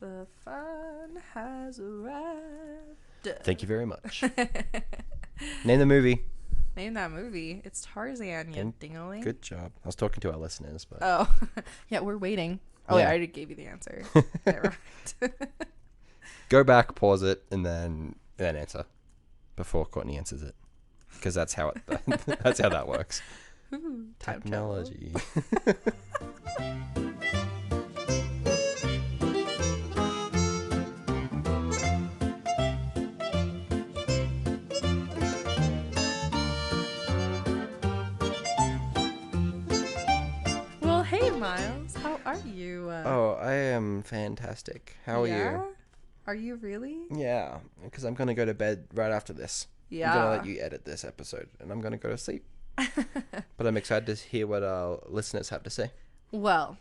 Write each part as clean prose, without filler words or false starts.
The fun has arrived. Thank you very much. Name the movie. Name that movie. It's Tarzan, you dingaling. Good job. I was talking to our listeners, but Oh, yeah, we're waiting. Oh, yeah. Wait, I already gave you the answer. Never mind. Go back, pause it, and then answer before Courtney answers it, because that's how that works. Ooh, Technology. Well, hey, Miles. How are you? Oh, I am fantastic. How are you? Are you really? Yeah, because I'm going to go to bed right after this. Yeah. I'm going to let you edit this episode, and I'm going to go to sleep. But I'm excited to hear what our listeners have to say. Well,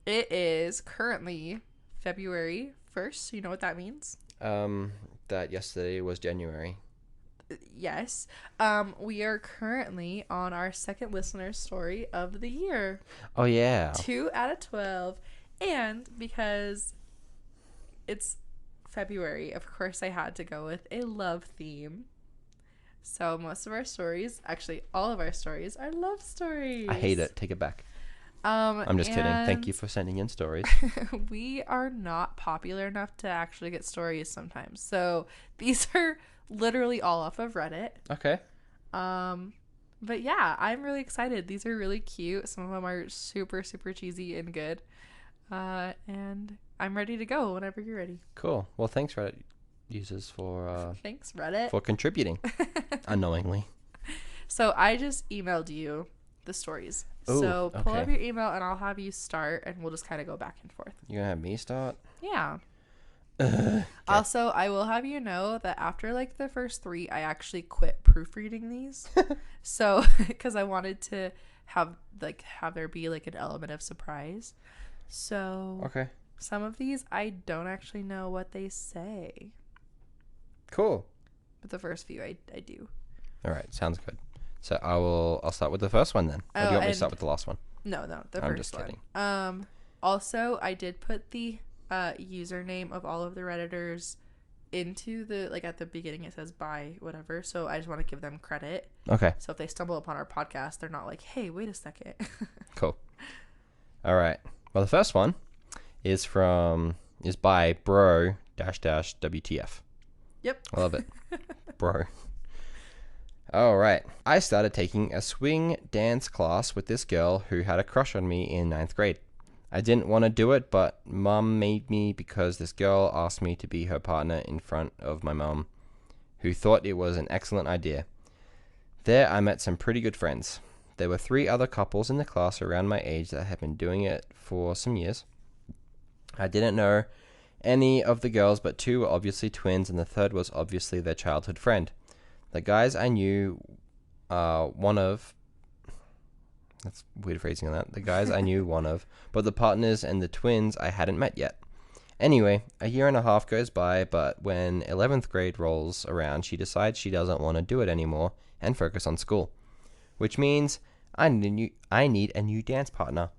it is currently February 1st. You know what that means? That yesterday was January. Yes. We are currently on our second listener story of the year. Oh, yeah. 2 out of 12. And because it's February, of course I had to go with a love theme. So most of our stories, actually all of our stories, are love stories. I hate it. Take it back. I'm just kidding. Thank you for sending in stories. We are not popular enough to actually get stories sometimes. So these are literally all off of Reddit. Okay. But yeah, I'm really excited. These are really cute. Some of them are super, super cheesy and good. And I'm ready to go whenever you're ready. Cool. Well, thanks, Reddit users, for thanks, Reddit, for contributing unknowingly. So I just emailed you the stories. Ooh, so pull okay. up your email and I'll have you start, and we'll just kind of go back and forth. You're gonna have me start? Yeah. Okay. Also, I will have you know that after like the first 3, I actually quit proofreading these. So, because I wanted to have there be like an element of surprise. So, Okay. Some of these I don't actually know what they say. Cool. But the first few I do. All right, sounds good. So I'll start with the first one then. Or do you want me to start with the last one? No, the I'm first just one. kidding. Also, I did put the username of all of the Redditors into the, like, at the beginning it says bye whatever, so I just want to give them credit. Okay. So if they stumble upon our podcast, they're not like, hey, wait a second. Cool. All right. Well, the first one is by bro --WTF. Yep. I love it. Bro. All right. I started taking a swing dance class with this girl who had a crush on me in 9th grade. I didn't want to do it, but mum made me because this girl asked me to be her partner in front of my mum, who thought it was an excellent idea. There I met some pretty good friends. There were 3 other couples in the class around my age that had been doing it for some years. I didn't know any of the girls, but 2 were obviously twins, and the third was obviously their childhood friend. The guys I knew one of... That's weird phrasing on that. The guys I knew one of, but the partners and the twins I hadn't met yet. Anyway, a year and a half goes by, but when 11th grade rolls around, she decides she doesn't want to do it anymore and focus on school. Which means I need a new dance partner.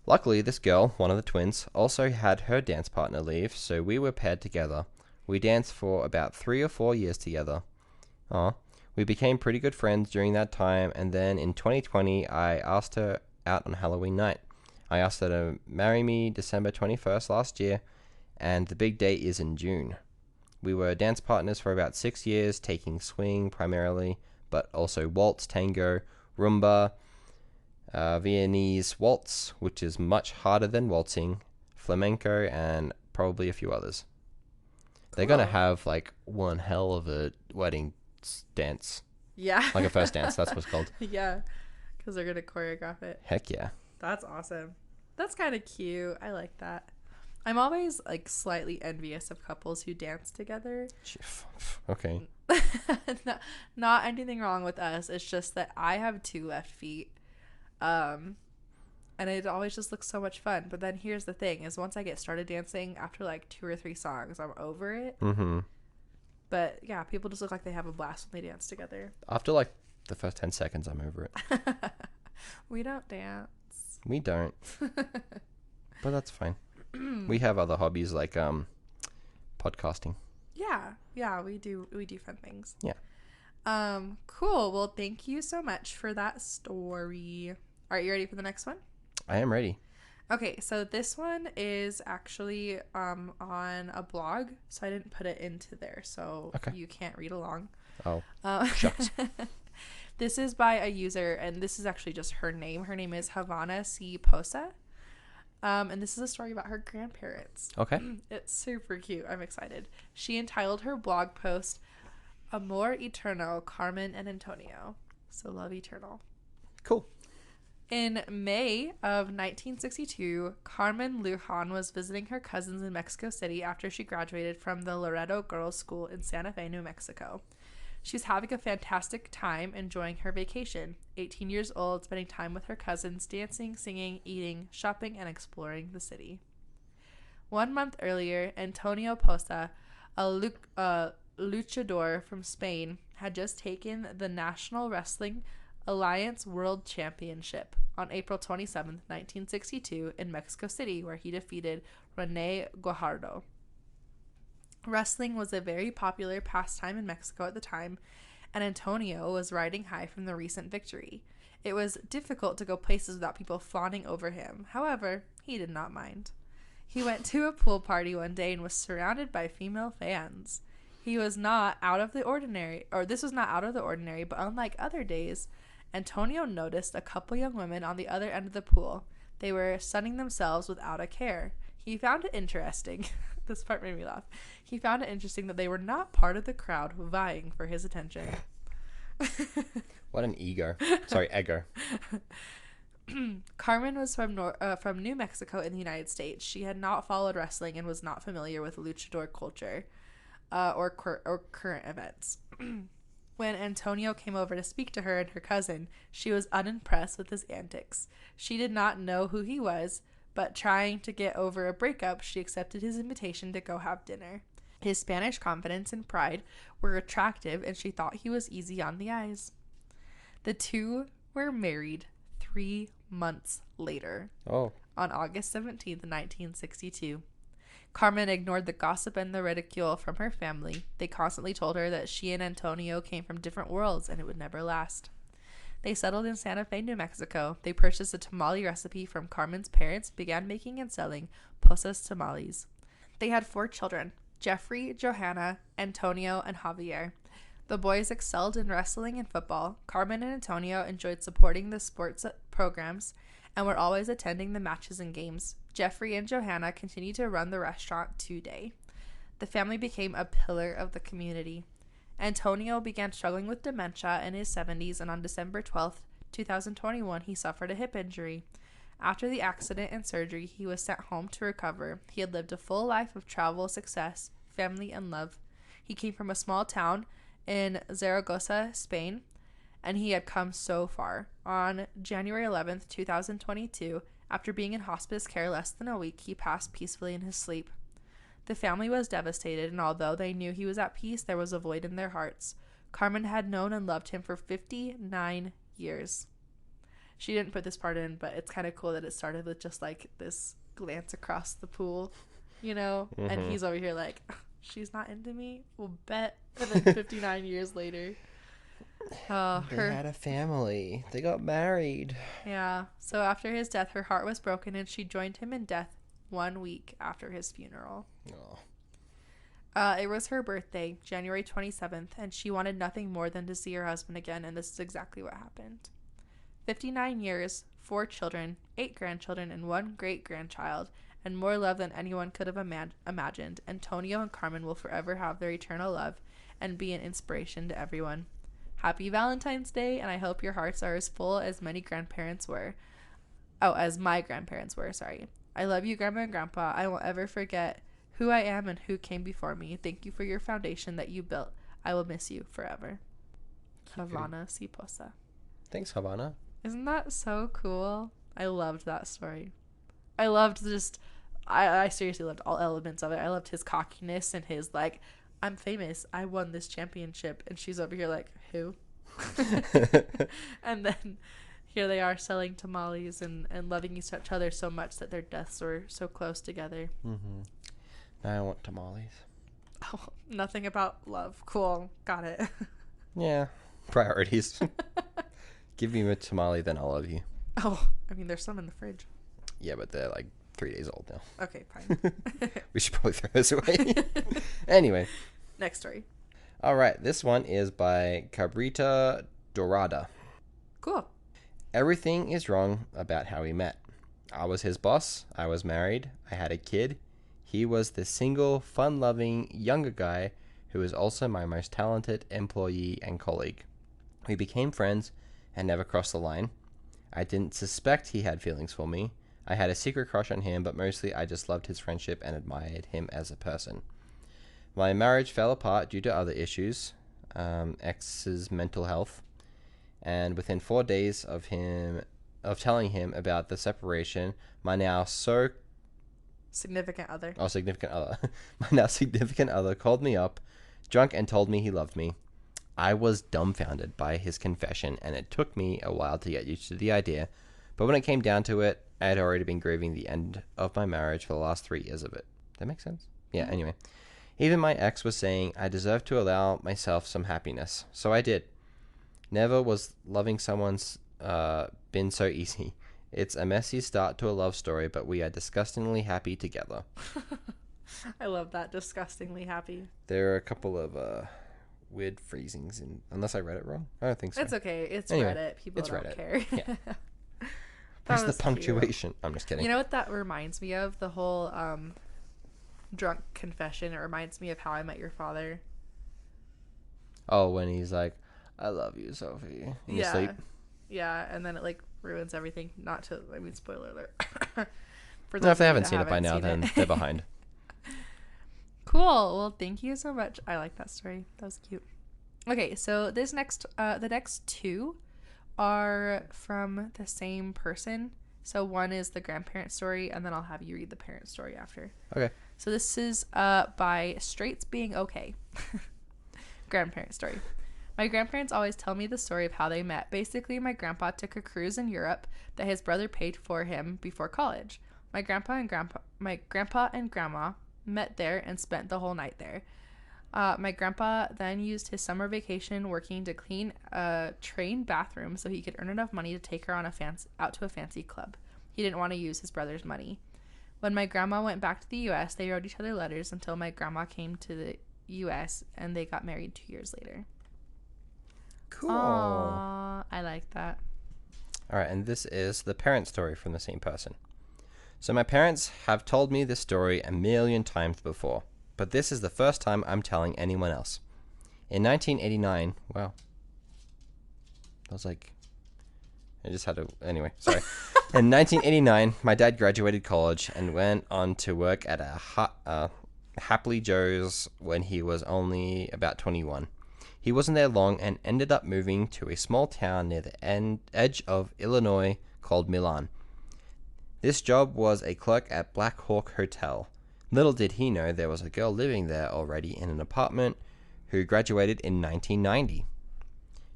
Luckily, this girl, one of the twins, also had her dance partner leave, so we were paired together. We danced for about 3 or 4 years together. We became pretty good friends during that time, and then in 2020, I asked her out on Halloween night. I asked her to marry me December 21st last year, and the big day is in June. We were dance partners for about 6 years, taking swing primarily, but also waltz, tango, rumba, Viennese waltz, which is much harder than waltzing, flamenco, and probably a few others. Cool. They're going to have like one hell of a wedding dance. Yeah. Like a first dance, that's what's called. Yeah, because they're going to choreograph it. Heck yeah. That's awesome. That's kind of cute. I like that. I'm always like slightly envious of couples who dance together. Okay. Not anything wrong with us. It's just that I have 2 left feet. And it always just looks so much fun. But then here's the thing is once I get started dancing, after like 2 or 3 songs, I'm over it. Mm-hmm. But yeah, people just look like they have a blast when they dance together. After like the first 10 seconds, I'm over it. We don't dance. We don't. But that's fine. We have other hobbies like podcasting. Yeah, we do fun things. Yeah. Cool. Well, thank you so much for that story. All right, you ready for the next one? I am ready. Okay, so this one is actually on a blog, so I didn't put it into there, so you can't read along. Oh, shucks. This is by a user, and this is actually just her name. Her name is Havana C. Posa. And this is a story about her grandparents. Okay. It's super cute. I'm excited. She entitled her blog post, Amor Eterno, Carmen and Antonio. So love eternal. Cool. In May of 1962, Carmen Lujan was visiting her cousins in Mexico City after she graduated from the Loreto Girls' School in Santa Fe, New Mexico. She was having a fantastic time enjoying her vacation, 18 years old, spending time with her cousins, dancing, singing, eating, shopping, and exploring the city. 1 month earlier, Antonio Posa, a luchador from Spain, had just taken the National Wrestling Alliance World Championship on April 27, 1962, in Mexico City, where he defeated Rene Guajardo. Wrestling was a very popular pastime in Mexico at the time, and Antonio was riding high from the recent victory. It was difficult to go places without people fawning over him. However, he did not mind. He went to a pool party one day and was surrounded by female fans. He was not out of the ordinary, or this was not out of the ordinary, but unlike other days, Antonio noticed a couple young women on the other end of the pool. They were sunning themselves without a care. He found it interesting. This part made me laugh. He found it interesting that they were not part of the crowd vying for his attention. What an ego. Sorry, ego. Carmen was from New Mexico in the United States. She had not followed wrestling and was not familiar with luchador culture or current events. When Antonio came over to speak to her and her cousin, she was unimpressed with his antics. She did not know who he was, but trying to get over a breakup, she accepted his invitation to go have dinner. His Spanish confidence and pride were attractive, and she thought he was easy on the eyes. The two were married 3 months later, on August 17th, 1962. Carmen ignored the gossip and the ridicule from her family. They constantly told her that she and Antonio came from different worlds and it would never last. They settled in Santa Fe, New Mexico. They purchased a tamale recipe from Carmen's parents, began making and selling Posa's tamales. They had 4 children, Jeffrey, Johanna, Antonio, and Javier. The boys excelled in wrestling and football. Carmen and Antonio enjoyed supporting the sports programs and were always attending the matches and games. Jeffrey and Johanna continued to run the restaurant today. The family became a pillar of the community. Antonio began struggling with dementia in his 70s, and on December 12, 2021, he suffered a hip injury. After the accident and surgery, he was sent home to recover. He had lived a full life of travel, success, family, and love. He came from a small town in Zaragoza, Spain, and he had come so far. On January 11th, 2022, after being in hospice care less than a week, he passed peacefully in his sleep. The family was devastated, and although they knew he was at peace, there was a void in their hearts. Carmen had known and loved him for 59 years. She didn't put this part in, but it's kind of cool that it started with just like this glance across the pool, you know? Mm-hmm. And he's over here like, she's not into me? We'll bet. And then 59 years later. They had a family. They got married. Yeah. So after his death, her heart was broken, and she joined him in death 1 week after his funeral. It was her birthday, January 27th, and she wanted nothing more than to see her husband again, and this is exactly what happened. 59 years, 4 children, 8 grandchildren, and 1 great-grandchild, and more love than anyone could have imagined. Antonio and Carmen will forever have their eternal love and be an inspiration to everyone. Happy Valentine's Day, and I hope your hearts are as full as many grandparents were. As my grandparents were, sorry. I love you, Grandma and Grandpa. I won't ever forget who I am and who came before me. Thank you for your foundation that you built. I will miss you forever. Havana C. Posa. Thanks, Havana. Isn't that so cool? I loved that story. I loved I seriously loved all elements of it. I loved his cockiness and his like, I'm famous. I won this championship. And she's over here like, who? And then Here they are selling tamales and loving each other so much that their deaths were so close together. Mm-hmm. I want tamales. Oh, nothing about love. Cool. Got it. Yeah. Priorities. Give me a tamale, then I'll love you. Oh, I mean, there's some in the fridge. Yeah, but they're like 3 days old now. Okay, fine. We should probably throw this away. Anyway. Next story. All right. This one is by Cabrita Dorada. Cool. Everything is wrong about how we met. I was his boss. I was married. I had a kid. He was the single, fun-loving, younger guy who was also my most talented employee and colleague. We became friends and never crossed the line. I didn't suspect he had feelings for me. I had a secret crush on him, but mostly I just loved his friendship and admired him as a person. My marriage fell apart due to other issues, ex's mental health, and within 4 days of telling him about the separation, my now significant other. My now significant other called me up, drunk, and told me he loved me. I was dumbfounded by his confession, and it took me a while to get used to the idea, but when it came down to it, I had already been grieving the end of my marriage for the last 3 years of it. That makes sense? Yeah, anyway. Even my ex was saying I deserved to allow myself some happiness, so I did. Never was loving someone's been so easy. It's a messy start to a love story, but we are disgustingly happy together. I love that. Disgustingly happy. There are a couple of weird phrasings, unless I read it wrong. I don't think so. It's okay. It's anyway, Reddit. People it's don't Reddit. care. Yeah. Where's the punctuation? Cute. I'm just kidding. You know what that reminds me of? The whole drunk confession. It reminds me of How I Met Your Father. Oh, when he's like, I love you, Sophie. In your sleep. Yeah, and then it like ruins everything. Not to, I mean, spoiler alert. No, if they haven't seen it by now, then they're behind. Cool. Well, thank you so much. I like that story. That was cute. Okay, so the next two are from the same person. So one is the grandparent story, and then I'll have you read the parent story after. Okay. So this is by Straits Being Okay. Grandparent story. My grandparents always tell me the story of how they met. Basically, my grandpa took a cruise in Europe that his brother paid for him before college. My grandpa and grandma met there and spent the whole night there. My grandpa then used his summer vacation working to clean a train bathroom so he could earn enough money to take her on out to a fancy club. He didn't want to use his brother's money. When my grandma went back to the U.S., they wrote each other letters until my grandma came to the U.S. and they got married 2 years later. Cool. Aww, I like that. All right, and this is the parent story from the same person. So my parents have told me this story a million times before, but this is the first time I'm telling anyone else. In 1989, wow. I was like, I just had to, anyway, sorry. In 1989, my dad graduated college and went on to work at a Happily Joe's when he was only about 21. He wasn't there long and ended up moving to a small town near the edge of Illinois called Milan. This job was a clerk at Black Hawk Hotel. Little did he know there was a girl living there already in an apartment who graduated in 1990.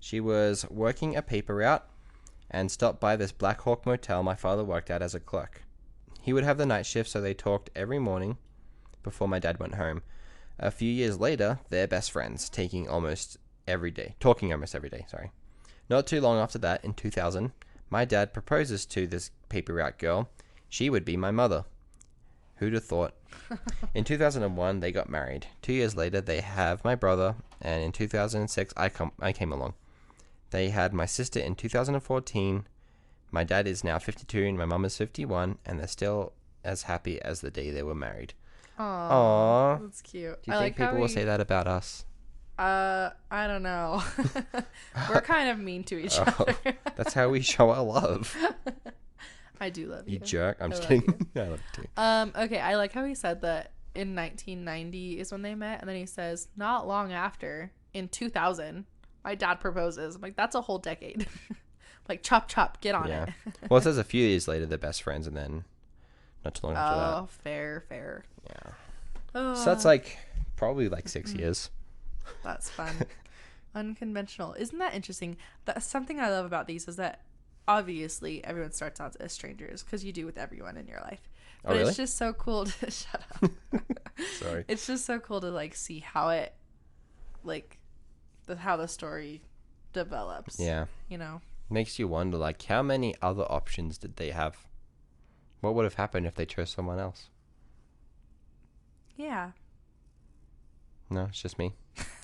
She was working a paper route and stopped by this Black Hawk motel my father worked at as a clerk. He would have the night shift, so they talked every morning before my dad went home. A few years later, they're best friends, talking almost every day. Not too long after that, in 2000, my dad proposes to this paper route girl. She would be my mother. Who'd have thought? In 2001, they got married. 2 years later, they have my brother, and in 2006, I came along. They had my sister in 2014. My dad is now 52 and my mum is 51, and they're still as happy as the day they were married. Aww. That's cute. Do you think people will say that about us? I don't know. We're kind of mean to each other. That's how we show our love. I do love you. You jerk. I'm just kidding. I love you too. Okay, I like how he said that in 1990 is when they met, and then he says, not long after, in 2000, my dad proposes. I'm like, that's a whole decade. Like, chop, chop, get on it. Well, it says a few years later they're best friends, and then not too long after that. Oh, fair. Yeah. So that's like probably like 6 years. That's fun. Unconventional. Isn't that interesting? That's something I love about these is that obviously everyone starts out as strangers because you do with everyone in your life. Oh, But really? it's just so cool to shut up. Sorry. It's just so cool to like see how it like how the story develops. Yeah. You know? Makes you wonder, like, how many other options did they have? What would have happened if they chose someone else? Yeah. No, it's just me.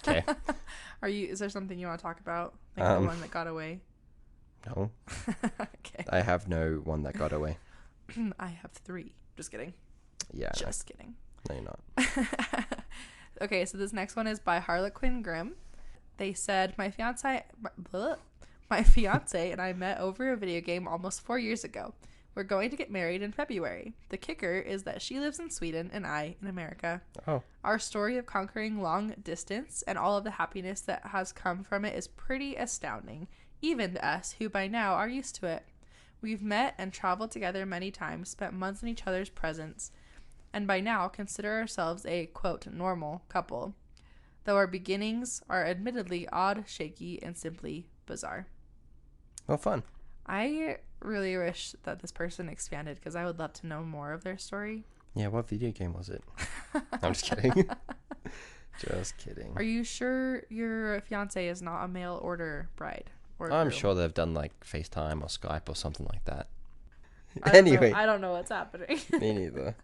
Okay. Is there something you want to talk about? Like the one that got away? No. Okay. I have no one that got away. I have 3. Just kidding. Yeah. Just kidding. No, you're not. Okay, so this next one is by Harlequin Grimm. They said, my fiance and I met over a video game almost 4 years ago. We're going to get married in February. The kicker is that she lives in Sweden and I in America. Oh. Our story of conquering long distance and all of the happiness that has come from it is pretty astounding, even to us who by now are used to it. We've met and traveled together many times, spent months in each other's presence, and by now consider ourselves a, quote, normal couple, though our beginnings are admittedly odd, shaky, and simply bizarre. Well, fun. I really wish that this person expanded because I would love to know more of their story. Yeah, what video game was it? I'm just kidding. Just kidding. Are you sure your fiance is not a mail order bride? Or I'm groom? sure they've done like FaceTime or Skype or something like that. Anyway. I don't know what's happening. Me neither.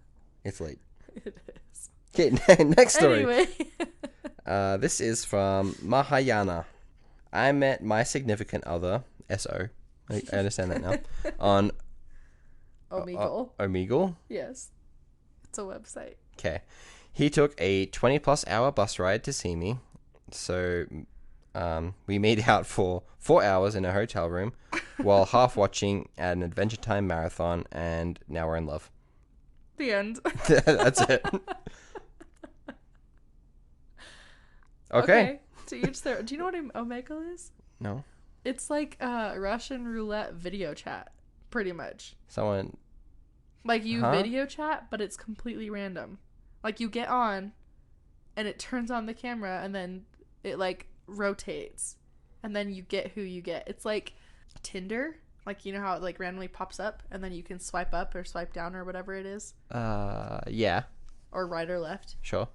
It's late. It is. Okay, next story. Anyway. This is from Mahayana. I met my significant other, SO, I understand that now, on Omegle. Omegle. Yes. It's a website. Okay. He took a 20-plus hour bus ride to see me. So we made out for 4 hours in a hotel room while half watching an Adventure Time marathon, and now we're in love. The end. That's it. Okay. To each their. Do you know what Omegle is? No. It's like Russian roulette video chat, pretty much. Someone. Like you video chat, but it's completely random. Like you get on, and it turns on the camera, and then it like rotates, and then you get who you get. It's like Tinder. Like, you know how it like randomly pops up, and then you can swipe up or swipe down or whatever it is. Yeah. Or right or left. Sure.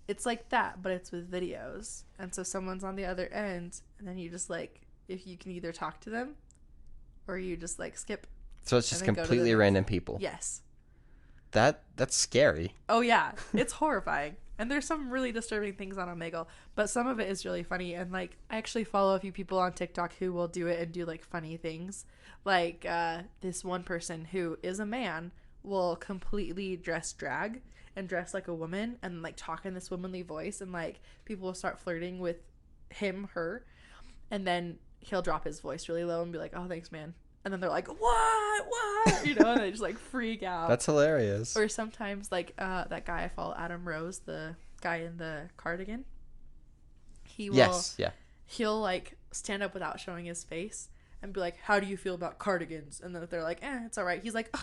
It's like that, but it's with videos. And so someone's on the other end, and then you just like, if you can either talk to them, or you just like skip. So it's just completely random people. Yes. That's scary. Oh yeah, it's horrifying. And there's some really disturbing things on Omegle, but some of it is really funny. And like, I actually follow a few people on TikTok who will do it and do like funny things. Like this one person who is a man will completely drag and dress like a woman and like talk in this womanly voice, and like people will start flirting with her, and then he'll drop his voice really low and be like, "Oh, thanks, man." And then they're like, what? You know, and they just like freak out. That's hilarious. Or sometimes like that guy I follow, Adam Rose, the guy in the cardigan. He will, yes, yeah. He'll like stand up without showing his face and be like, "How do you feel about cardigans?" And then if they're like, "It's all right." He's like,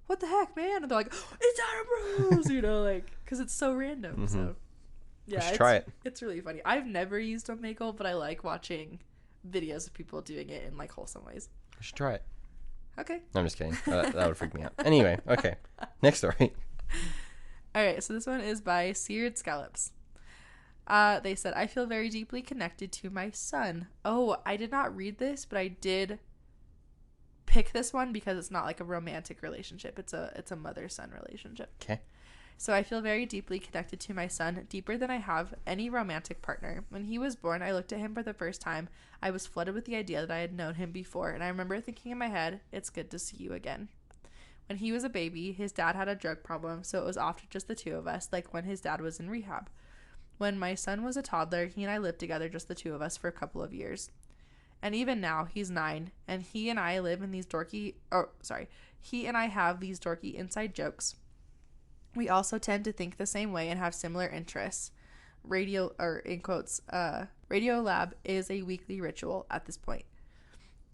"What the heck, man?" And they're like, "It's Adam Rose," you know, like, because it's so random. Mm-hmm. So yeah, try it. It's really funny. I've never used Omegle, but I like watching videos of people doing it in like wholesome ways. I should try it. Okay. No, I'm just kidding. That would freak me out. Anyway, okay. Next story. All right, so this one is by Seared Scallops. They said, I feel very deeply connected to my son. Oh, I did not read this, but I did pick this one because it's not like a romantic relationship. It's a mother-son relationship. Okay. So I feel very deeply connected to my son, deeper than I have any romantic partner. When he was born, I looked at him for the first time. I was flooded with the idea that I had known him before, and I remember thinking in my head, it's good to see you again. When he was a baby, his dad had a drug problem, so it was often just the two of us, like when his dad was in rehab. When my son was a toddler, he and I lived together, just the two of us, for a couple of years. And even now, he's 9, and he and I have these dorky inside jokes. We also tend to think the same way and have similar interests. Radio Lab is a weekly ritual at this point.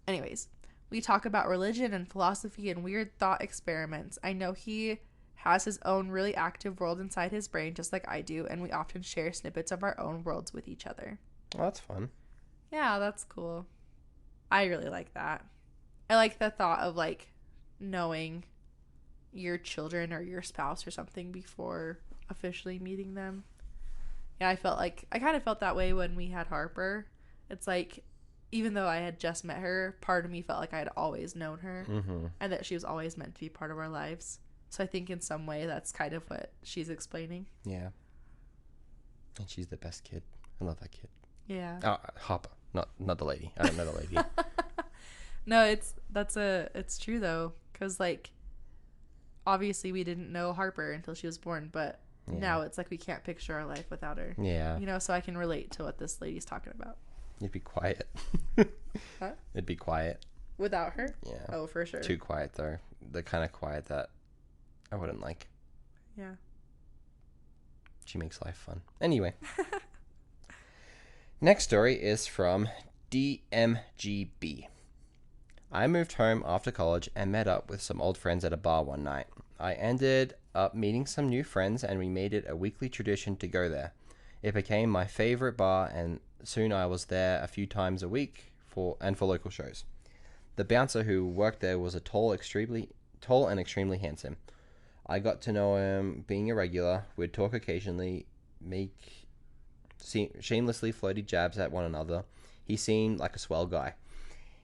Anyways, we talk about religion and philosophy and weird thought experiments. I know he has his own really active world inside his brain, just like I do, and we often share snippets of our own worlds with each other. Well, that's fun. Yeah, that's cool. I really like that. I like the thought of like knowing your children or your spouse or something before officially meeting them. Yeah, I kind of felt that way when we had Harper. It's like, even though I had just met her, part of me felt like I had always known her, and that she was always meant to be part of our lives. So I think in some way that's kind of what she's explaining. Yeah. And she's the best kid. I love that kid. Yeah. Oh, Harper, not the lady. I don't know the lady. No, it's true though, because like obviously we didn't know Harper until she was born, but now it's like we can't picture our life without her. Yeah. You know, so I can relate to what this lady's talking about. You'd be quiet. Huh? It'd be quiet. Without her? Yeah. Oh, for sure. Too quiet though. The kind of quiet that I wouldn't like. Yeah. She makes life fun. Anyway. Next story is from DMGB. I moved home after college and met up with some old friends at a bar one night. I ended up meeting some new friends and we made it a weekly tradition to go there. It became my favorite bar and soon I was there a few times a week for local shows. The bouncer who worked there was a tall and extremely handsome. I got to know him being a regular. We'd talk occasionally, make shamelessly floaty jabs at one another. He seemed like a swell guy,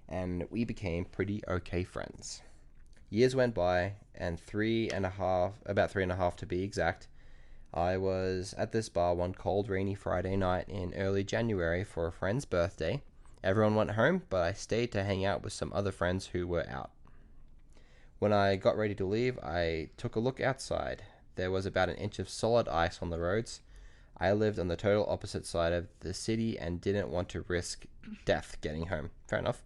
and we became pretty okay friends. Years went by, and about 3.5 to be exact, I was at this bar one cold, rainy Friday night in early January for a friend's birthday. Everyone went home, but I stayed to hang out with some other friends who were out. When I got ready to leave, I took a look outside. There was about an inch of solid ice on the roads. I lived on the total opposite side of the city and didn't want to risk death getting home. Fair enough.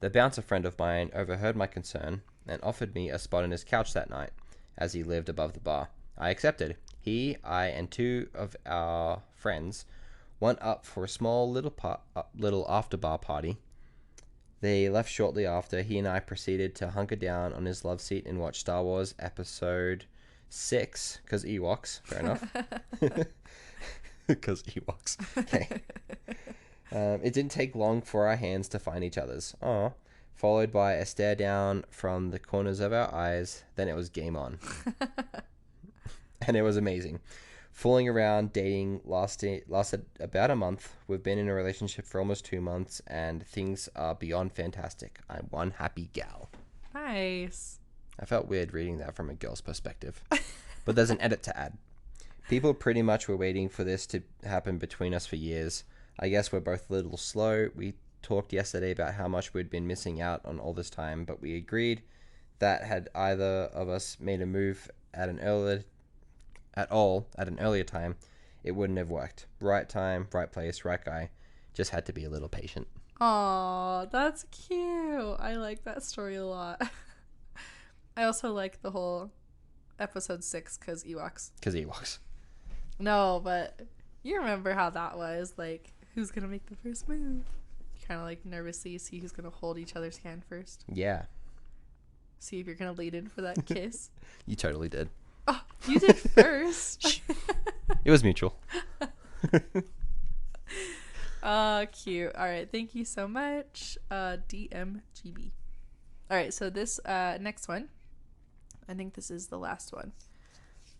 The bouncer friend of mine overheard my concern and offered me a spot on his couch that night, as he lived above the bar. I accepted. He, I, and two of our friends went up for a small little after-bar party. They left shortly after. He and I proceeded to hunker down on his love seat and watch Star Wars Episode 6, because Ewoks. Fair enough. Because Ewoks. Okay. It didn't take long for our hands to find each other's. Aww. Followed by a stare down from the corners of our eyes. Then it was game on. And it was amazing. Fooling around, dating lasted about a month. We've been in a relationship for almost 2 months, and things are beyond fantastic. I'm one happy gal. Nice. I felt weird reading that from a girl's perspective. But there's an edit to add. People pretty much were waiting for this to happen between us for years. I guess we're both a little slow. We talked yesterday about how much we'd been missing out on all this time, but we agreed that had either of us made a move at an earlier time, it wouldn't have worked. Right time, right place, right guy. Just had to be a little patient. Aw, that's cute. I like that story a lot. I also like the whole episode 6 because Ewoks. Because Ewoks. No, but you remember how that was. Like, who's going to make the first move? You kind of like nervously see who's going to hold each other's hand first. Yeah. See if you're going to lead in for that kiss. You totally did. Oh, you did first. It was mutual. Cute. All right. Thank you so much. DMGB. All right. So this next one, I think this is the last one,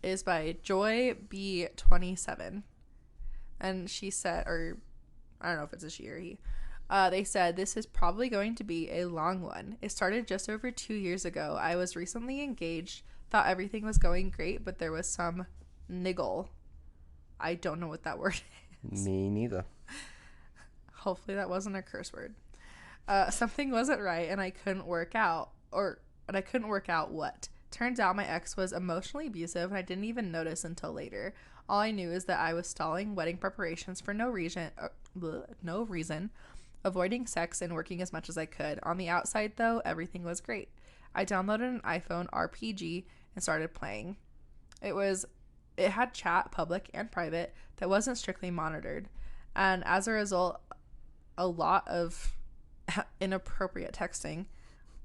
is by Joy B27. And she said, or I don't know if it's a she or he. They said, this is probably going to be a long one. It started just over 2 years ago. I was recently engaged. Thought everything was going great, but there was some niggle. I don't know what that word is. Me neither. Hopefully that wasn't a curse word. Something wasn't right, and I couldn't work out what. Turns out my ex was emotionally abusive, and I didn't even notice until later. All I knew is that I was stalling wedding preparations for no reason, avoiding sex and working as much as I could. On the outside, though, everything was great. I downloaded an iPhone RPG and started playing. It had chat, public and private, that wasn't strictly monitored. And as a result, a lot of inappropriate texting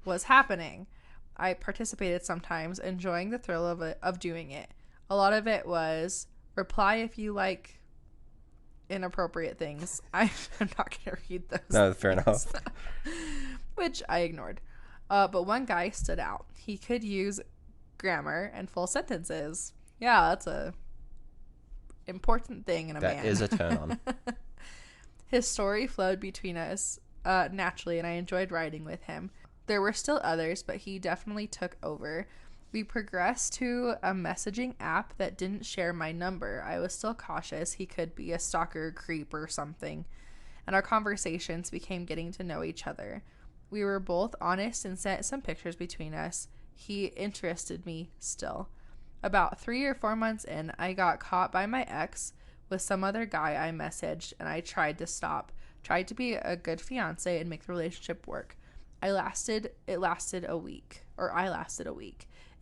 was happening. I participated sometimes, enjoying the thrill of doing it. A lot of it was reply if you like inappropriate things. I'm not going to read those. No, fair enough. which I ignored. But one guy stood out. He could use grammar and full sentences. Yeah, that's a important thing in a man. That is a turn on. His story flowed between us naturally, and I enjoyed writing with him. There were still others, but he definitely took over. We progressed to a messaging app that didn't share my number. I was still cautious. He could be a stalker, creep, or something. And our conversations became getting to know each other. We were both honest and sent some pictures between us. He interested me still. About 3 or 4 months in, I got caught by my ex with some other guy I messaged, and I tried to stop. Tried to be a good fiance and make the relationship work. It lasted a week.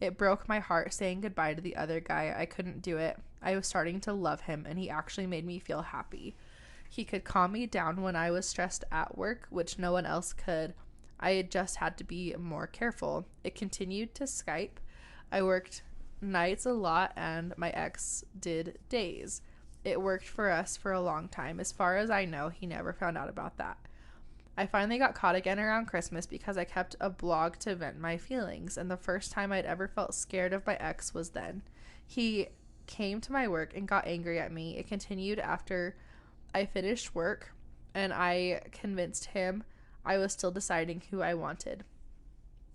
It broke my heart saying goodbye to the other guy. I couldn't do it. I was starting to love him, and he actually made me feel happy. He could calm me down when I was stressed at work, which no one else could. I just had to be more careful. It continued to Skype. I worked nights a lot, and my ex did days. It worked for us for a long time. As far as I know, he never found out about that. I finally got caught again around Christmas because I kept a blog to vent my feelings, and the first time I'd ever felt scared of my ex was then. He came to my work and got angry at me. It continued after I finished work, and I convinced him I was still deciding who I wanted.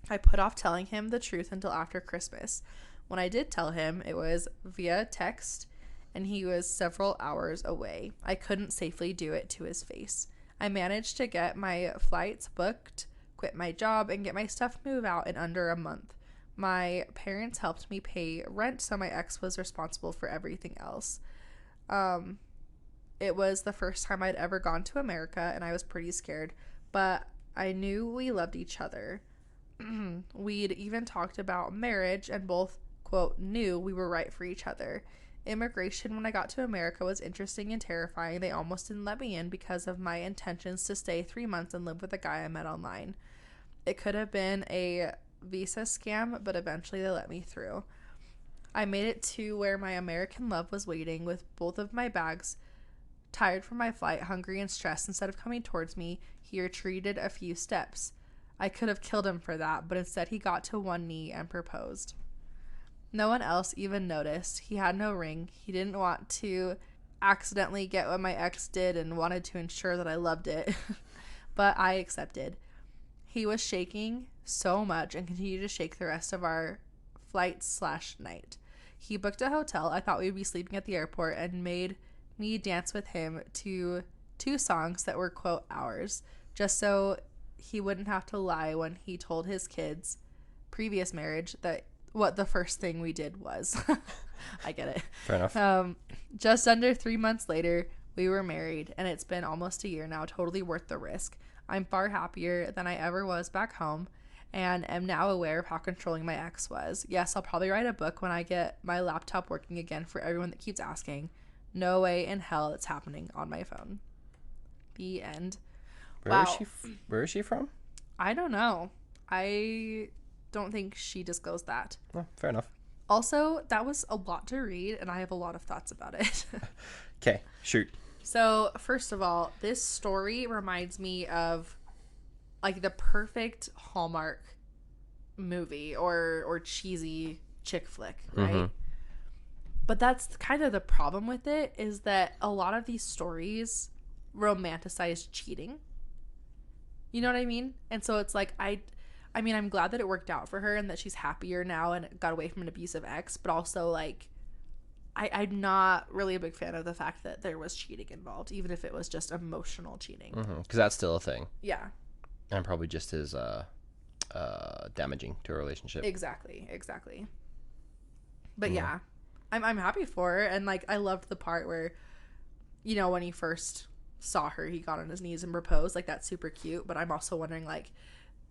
I put off telling him the truth until after Christmas. When I did tell him, it was via text, and he was several hours away. I couldn't safely do it to his face. I managed to get my flights booked, quit my job, and get my stuff moved out in under a month. My parents helped me pay rent, so my ex was responsible for everything else. It was the first time I'd ever gone to America, and I was pretty scared, but I knew we loved each other. We'd even talked about marriage and both, quote, knew we were right for each other. Immigration when I got to America was interesting and terrifying. They almost didn't let me in because of my intentions to stay 3 months and live with a guy I met online. It could have been a visa scam, but eventually they let me through. I made it to where my American love was waiting with both of my bags. Tired from my flight, hungry and stressed, instead of coming towards me, he retreated a few steps. I could have killed him for that, but instead he got to one knee and proposed. No one else even noticed. He had no ring. He didn't want to accidentally get what my ex did and wanted to ensure that I loved it. But I accepted. He was shaking so much and continued to shake the rest of our flight/night. He booked a hotel. I thought we'd be sleeping at the airport and made me dance with him to 2 songs that were, quote, ours, just so he wouldn't have to lie when he told his kids' previous marriage that what the first thing we did was. I get it. Fair enough. Just under 3 months later, we were married, and it's been almost a year now, totally worth the risk. I'm far happier than I ever was back home, and am now aware of how controlling my ex was. Yes, I'll probably write a book when I get my laptop working again for everyone that keeps asking. No way in hell it's happening on my phone. The end. Where is she from? I don't know. I don't think she disclosed that. Oh, fair enough. Also, that was a lot to read, and I have a lot of thoughts about it. Okay, shoot. So, first of all, this story reminds me of like the perfect Hallmark movie or cheesy chick flick, right? Mm-hmm. But that's kind of the problem with it, is that a lot of these stories romanticize cheating. You know what I mean? And so it's like, I mean, I'm glad that it worked out for her and that she's happier now and got away from an abusive ex, but also, like, I'm not really a big fan of the fact that there was cheating involved, even if it was just emotional cheating. Because that's still a thing. Yeah. And probably just as damaging to a relationship. Exactly. But yeah, I'm happy for her, and, like, I loved the part where, you know, when he first saw her, he got on his knees and proposed. Like, that's super cute, but I'm also wondering, like,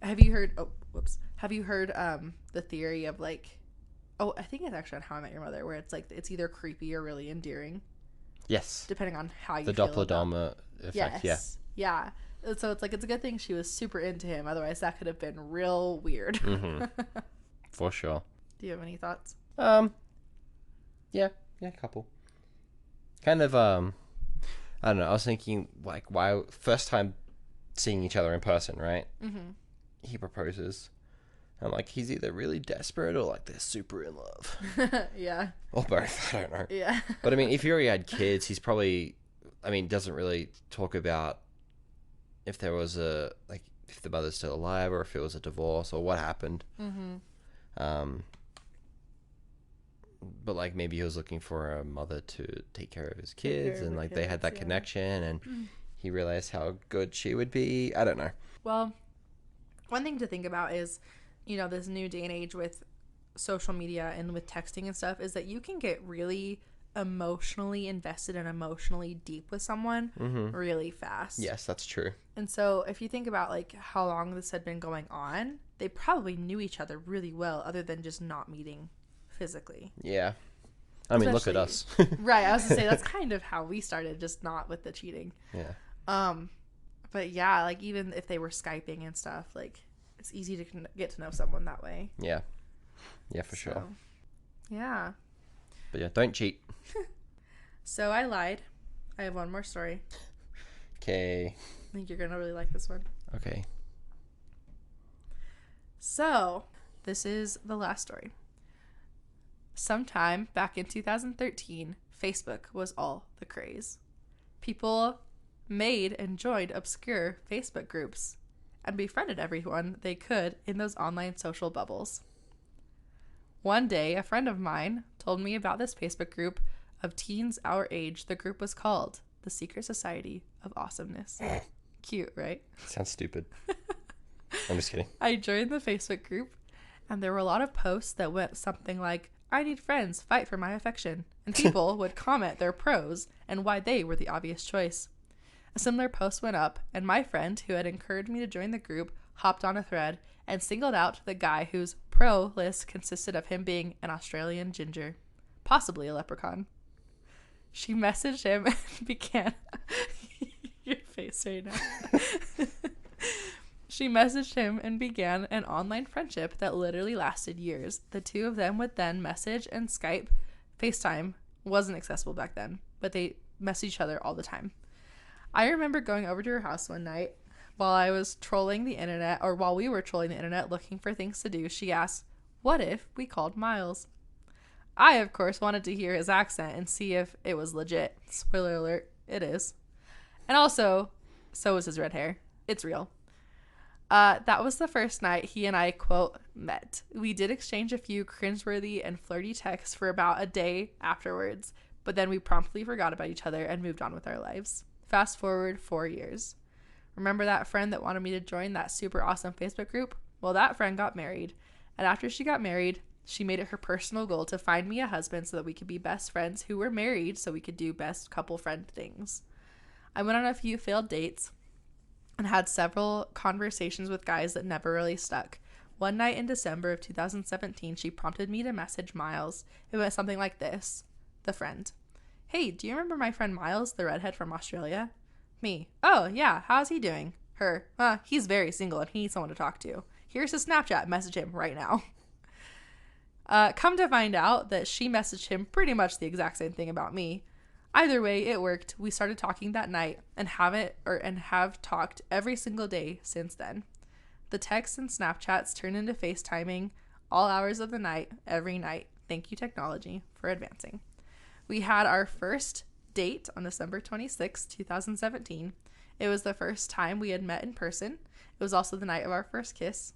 have you heard the theory of, like, I think it's actually on How I Met Your Mother, where it's like it's either creepy or really endearing. Yes. Depending on how you feel. The Doppler effect. Yes. Yeah. So it's like, it's a good thing she was super into him. Otherwise, that could have been real weird. Mm-hmm. For sure. Do you have any thoughts? Yeah, a couple. Kind of, I don't know. I was thinking, like, why first time seeing each other in person, right? Mm-hmm. he proposes. I'm like, he's either really desperate or like they're super in love. Yeah. Or both, I don't know. Yeah. But I mean, if he already had kids, he's probably, I mean, doesn't really talk about if there was if the mother's still alive or if it was a divorce or what happened. But like maybe he was looking for a mother to take care of his kids, and like they had that connection, and he realized how good she would be. I don't know. Well, one thing to think about is, you know, this new day and age with social media and with texting and stuff, is that you can get really emotionally invested and emotionally deep with someone really fast. Yes, that's true. And so if you think about like how long this had been going on, they probably knew each other really well, other than just not meeting physically. Yeah. I mean, look at us. Right. I was gonna say that's kind of how we started, just not with the cheating. Yeah. But yeah, like even if they were Skyping and stuff, like it's easy to get to know someone that way. Yeah. Yeah, for sure. Yeah. But yeah, don't cheat. So I lied. I have one more story. Okay. I think you're gonna really like this one. Okay. So this is the last story. Sometime back in 2013, Facebook was all the craze. People made and joined obscure Facebook groups and befriended everyone they could in those online social bubbles. One day, a friend of mine told me about this Facebook group of teens our age. The group was called the Secret Society of Awesomeness. Cute, right? Sounds stupid. I'm just kidding. I joined the Facebook group, and there were a lot of posts that went something like, "I need friends, fight for my affection." And people would comment their pros and why they were the obvious choice. A similar post went up, and my friend, who had encouraged me to join the group, hopped on a thread and singled out the guy whose pro list consisted of him being an Australian ginger, possibly a leprechaun. She messaged him and began... Your face right now. She messaged him and began an online friendship that literally lasted years. The two of them would then message and Skype. FaceTime wasn't accessible back then, but they messaged each other all the time. I remember going over to her house one night while I was trolling the internet, or while we were trolling the internet looking for things to do. She asked, "What if we called Miles?" I, of course, wanted to hear his accent and see if it was legit. Spoiler alert, it is. And also, so is his red hair. It's real. That was the first night he and I, quote, met. We did exchange a few cringeworthy and flirty texts for about a day afterwards, but then we promptly forgot about each other and moved on with our lives. Fast forward 4 years. Remember that friend that wanted me to join that super awesome Facebook group? Well, that friend got married. And after she got married, she made it her personal goal to find me a husband so that we could be best friends who were married, so we could do best couple friend things. I went on a few failed dates and had several conversations with guys that never really stuck. One night in December of 2017, she prompted me to message Miles. It went something like this. The friend. "Hey, do you remember my friend Miles, the redhead from Australia?" Me. "Oh, yeah, how's he doing?" Her. He's very single and he needs someone to talk to. Here's his Snapchat, message him right now." Come to find out that she messaged him pretty much the exact same thing about me. Either way, it worked. We started talking that night and have talked every single day since then. The texts and Snapchats turned into FaceTiming all hours of the night, every night. Thank you, technology, for advancing. We had our first date on December 26, 2017. It was the first time we had met in person. It was also the night of our first kiss.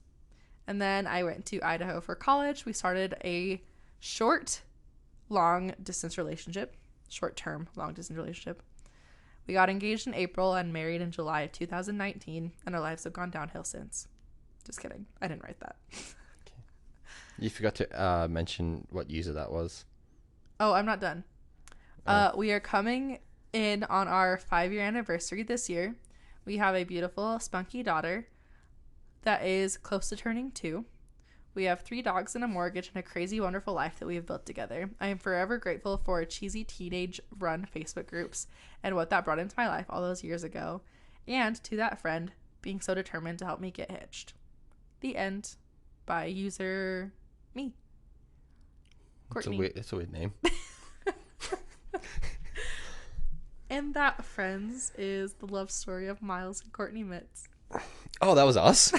And then I went to Idaho for college. We started a short-term long-distance relationship. We got engaged in April and married in July of 2019, and our lives have gone downhill since. Just kidding. I didn't write that. Okay. You forgot to mention what user that was. Oh, I'm not done. We are coming in on our 5-year anniversary this year. We have a beautiful, spunky daughter that is close to turning 2. We have 3 dogs and a mortgage and a crazy, wonderful life that we have built together. I am forever grateful for cheesy teenage-run Facebook groups and what that brought into my life all those years ago, and to that friend being so determined to help me get hitched. The end. By user me. Courtney. It's a weird name. And that, friends, is the love story of Miles and Courtney Mitz. Oh, that was us?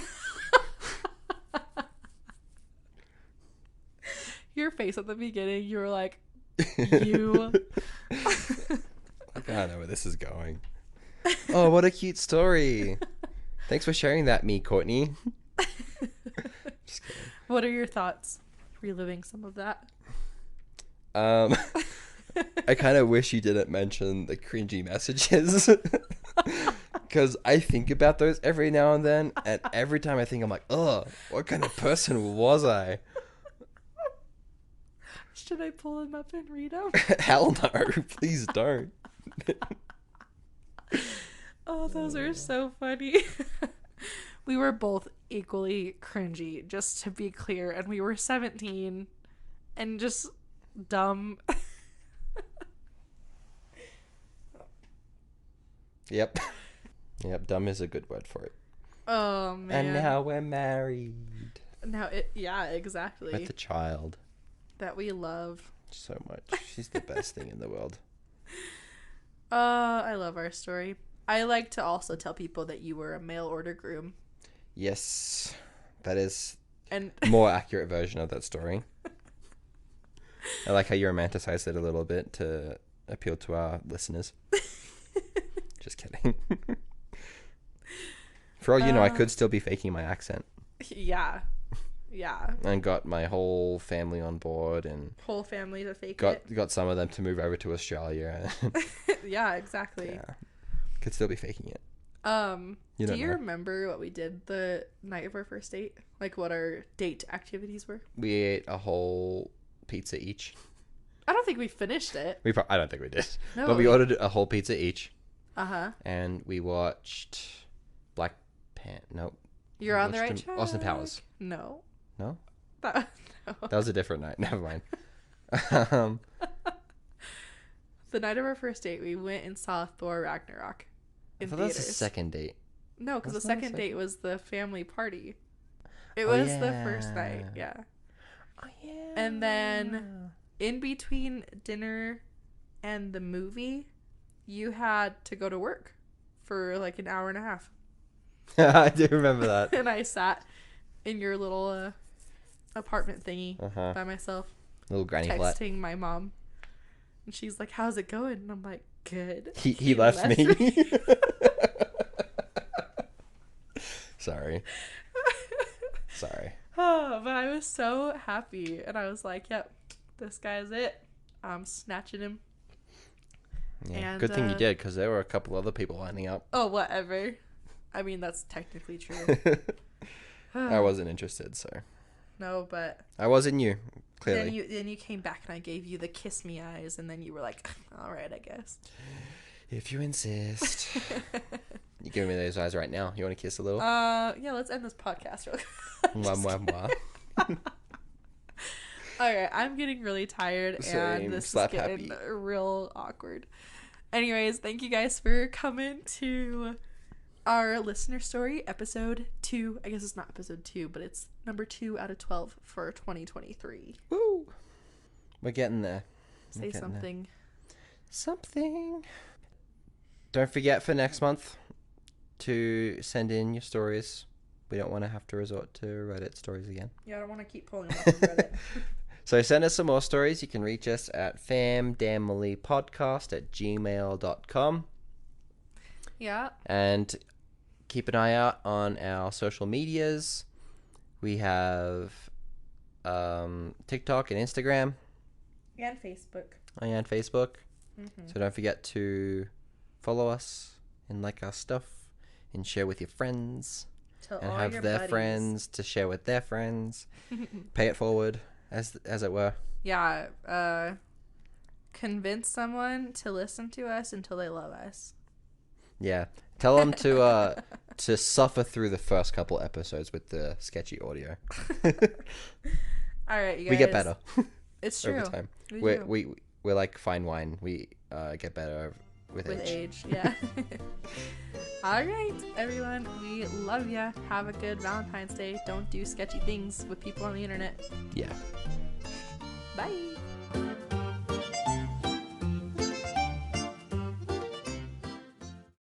your face at the beginning, you were like, you. I don't know where this is going. Oh, what a cute story. Thanks for sharing that, me, Courtney. Just kidding. What are your thoughts reliving some of that? I kind of wish you didn't mention the cringy messages. Because I think about those every now and then. And every time I think, I'm like, ugh, what kind of person was I? Should I pull them up and read them? Hell no. Please don't. Oh, those are so funny. We were both equally cringy, just to be clear. And we were 17 and just dumb. Yep. Yep, dumb is a good word for it. Oh, man. And now we're married. Yeah, exactly. With a child. That we love. So much. She's the best thing in the world. I love our story. I like to also tell people that you were a mail order groom. Yes. That is and a more accurate version of that story. I like how you romanticize it a little bit to appeal to our listeners. Just kidding. For all you know, I could still be faking my accent. Yeah. Yeah. And got my whole family on board and whole family to fake got some of them to move over to Australia. Yeah, exactly. Yeah. Could still be faking it. Do you remember what we did the night of our first date? Like what our date activities were? We ate a whole pizza each. I don't think we finished it. I don't think we did. No, but we ordered a whole pizza each. Uh-huh. And we watched Black Panther. No. You're on the right track. Austin Powers. No. No? No. That was a different night. Never mind. The night of our first date, we went and saw Thor Ragnarok in theaters. That was the second date. No, because the second date was the family party. It was the first night, yeah. Oh, yeah. And then in between dinner and the movie, you had to go to work for like an hour and a half. I do remember that. And I sat in your little apartment thingy by myself. Little granny flat. Texting my mom. And she's like, how's it going? And I'm like, good. He left me. Sorry. Oh, but I was so happy. And I was like, yep, this guy's it. I'm snatching him. Yeah, and, good thing you did, because there were a couple other people lining up. Oh, whatever. I mean, that's technically true. I wasn't interested, so. No, but. I wasn't you, clearly. Then you came back and I gave you the kiss me eyes, and then you were like, all right, I guess. If you insist. You're giving me those eyes right now. You want to kiss a little? Yeah, let's end this podcast real quick. Mwah. All right, I'm getting really tired. Same. And this Slap is getting happy. Real awkward. Anyways, thank you guys for coming to our listener story, episode 2. I guess it's not episode 2, but it's number 2 out of 12 for 2023. Woo! We're getting there. Say something. Something. Don't forget for next month to send in your stories. We don't want to have to resort to Reddit stories again. Yeah, I don't want to keep pulling them up on Reddit. So send us some more stories. You can reach us at famdamilypodcast@gmail.com. Yeah. And keep an eye out on our social medias. We have TikTok and Instagram. And Facebook. And Facebook. Mm-hmm. So don't forget to follow us and like our stuff and share with your friends. Tell and all have your their buddies. friends to share with their friends. Pay it forward, as it were. Yeah. Convince someone to listen to us until they love us. Yeah. Tell them to suffer through the first couple episodes with the sketchy audio. All right, you guys. We get better. It's true. Over time. We're like fine wine. We get better with age. Yeah. All right, everyone. We love ya. Have a good Valentine's Day. Don't do sketchy things with people on the internet. Yeah. Bye.